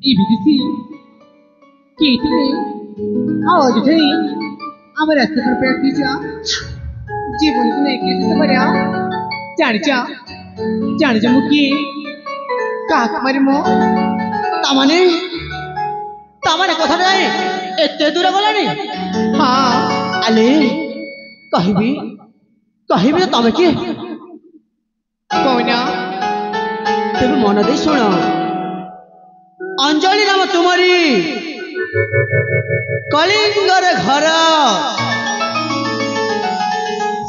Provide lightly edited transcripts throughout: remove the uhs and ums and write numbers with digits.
এই বিদেশি কে তুমি আওয়াজ উঠেনি আমার রাস্তা पर पैर दीजा জীবন তুমি এগিয়ে যেতে পারিয়া জানি যা মুখি কাক মারি মো তামানে তামানে কথা নাই এতে দূরে গলানি হ্যাঁ আলে কহিবি কহিবি তমে কি কইনা তেবে মন দেই শুণ अंजलि नाम तुम्हारी कलिंगर घर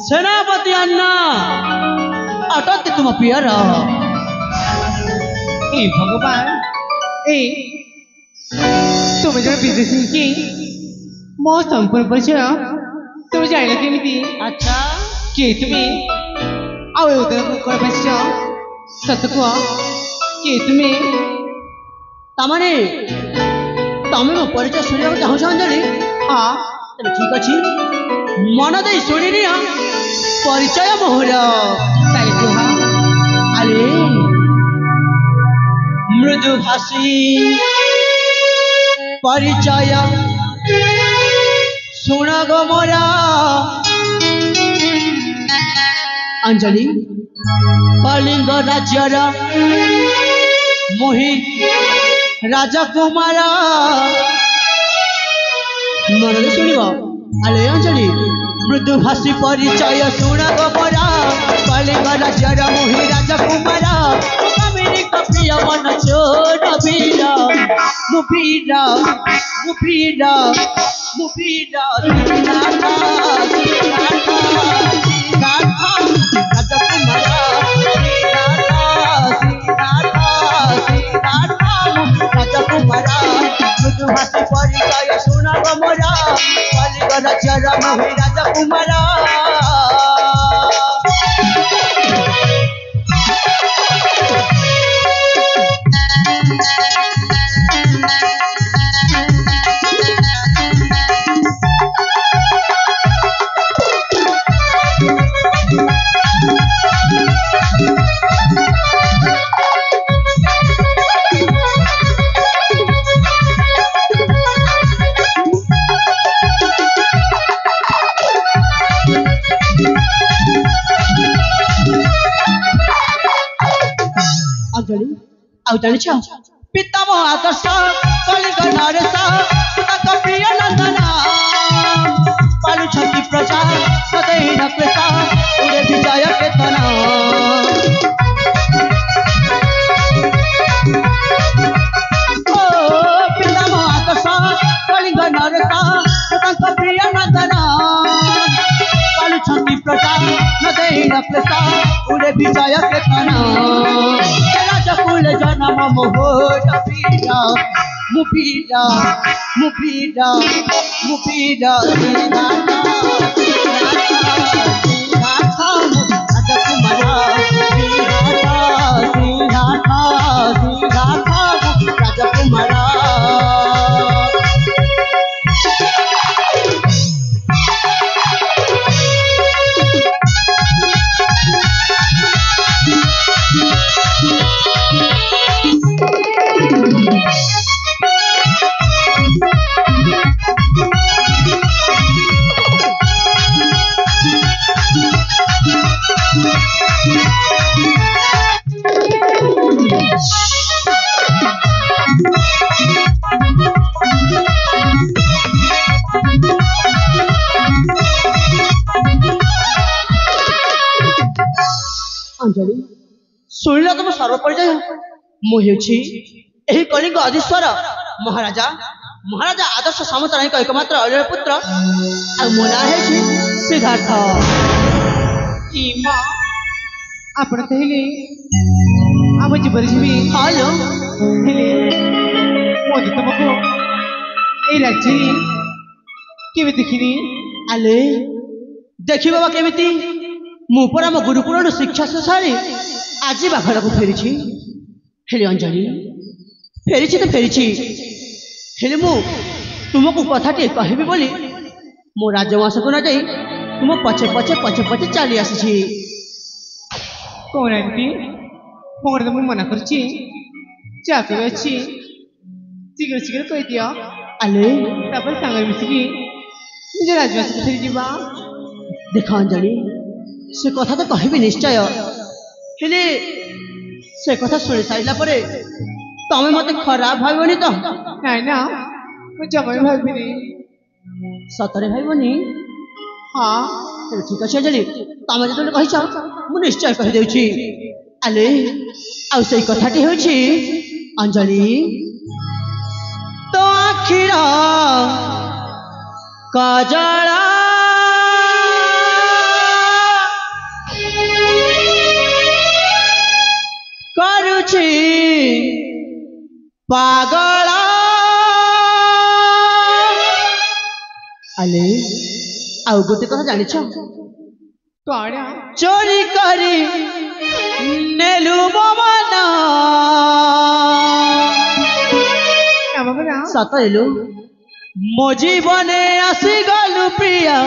सेनापति अन्ना अटते तुम पियर ए भगवान ए तुम्हें जरा विदेशी की मो संपूर्ण परिचय तुम्हें जाइला केमिति अच्छा के तुम्हें आवे उधर कर बसजा सत को के तुम्हें तामाने तमे मो परिचय सुनिया चाहू अंजलि हाँ तेरे ठीक अच्छी मन दे शुणी परिचय मोहर ताले कुहा अरे मृदु भाषी परिचय सुन गो मोरा अंजलि कलिंग राज्यर मोहि राजा कुमार मन शुण आले अंजलि मृदु भाषी परिचय शुण गो मोरा कलिंग राज्यर मोहि राजा कुमार प्रिय मन चोर वीरा मुफीरा मुफीरा मुफीरा मृदुभाषी परिचय सुन गो मोरा कलिंग राज्यर मोहि राजा कुमार जानी पितामह आदर्श कलिंग नरेश प्रिय नंदना पालुछंती प्रजा सदैन क्लेश उड़े विजय केतना पितामह आदर्श कलिंग नरेश प्रिय नंदना पालुछंती प्रजा सदैन क्लेश उड़े विजय केतना कुल जन्म मोहर पीरा मुफीरा मुफीरा मुफीरा राजकुमारा अंजलि शुणिल तुम सर्वपरिचय मुझे कलिंग अधीश्वर महाराजा महाराजा आदर्श सामंतराणी एकमात्र अजय पुत्र मो ना सिद्धार्थ आपण कहले आम जीवन जीवी हेलो मोदी तुमको ए राज्य केवे देखिनी आले देखी बाबा केमिति मुपर आम गुरुकुल शिक्षा से सारी आज बाघर को फेरी हेले अंजलि फेरी तो फेरी हेले मु तुमको कथाटे कहबी बोली मो राजवास को न जाई तुम पछे पछे पछे पछे चली आसी କହୁନାହାନ୍ତି ଫୋନରେ ତ ମୁଁ ମନା କରୁଛି ଯାହା କେବେ ଅଛି ଶୀଘ୍ର ଶୀଘ୍ର କହିଦିଅ ଆଲେ ତାପରେ ସାଙ୍ଗରେ ମିଶିକି ନିଜ ରାଜବାସକୁ ଫେରି ଯିବା। ଦେଖ ଅଞ୍ଜଳି, ସେ କଥା ତ କହିବି ନିଶ୍ଚୟ, ହେଲେ ସେ କଥା ଶୁଣି ସାରିଲା ପରେ ତମେ ମତେ ଖରାପ ଭାବିବନି ତ? ନାଇଁ ନା ମୁଁ ଜମା ବି ଭାବିନି। ସତରେ ଭାବିବନି? ହଁ ତେବେ ଠିକ ଅଛି ଅଞ୍ଜଳି, ତମେ ଯେତେବେଳେ କହିଛ ମୁଁ ନିଶ୍ଚୟ କହିଦେଉଛି। ଆଲେ ଆଉ ସେଇ କଥାଟି ହେଉଛି ଅଞ୍ଜଳି, ତୋ ଆଖିର କଜଳ କରୁଛି ପାଗଳ। ଆଲେ ଆଉ ଗୋଟେ କଥା ଜାଣିଛ? କଣ ଚୋରି କରି ନେଲୁ ମୋ ମନ। ଆମ ପରା ସତ ଏଲୁ ମୋ ଜୀବନେ ଆସିଗଲୁ ପ୍ରିୟ।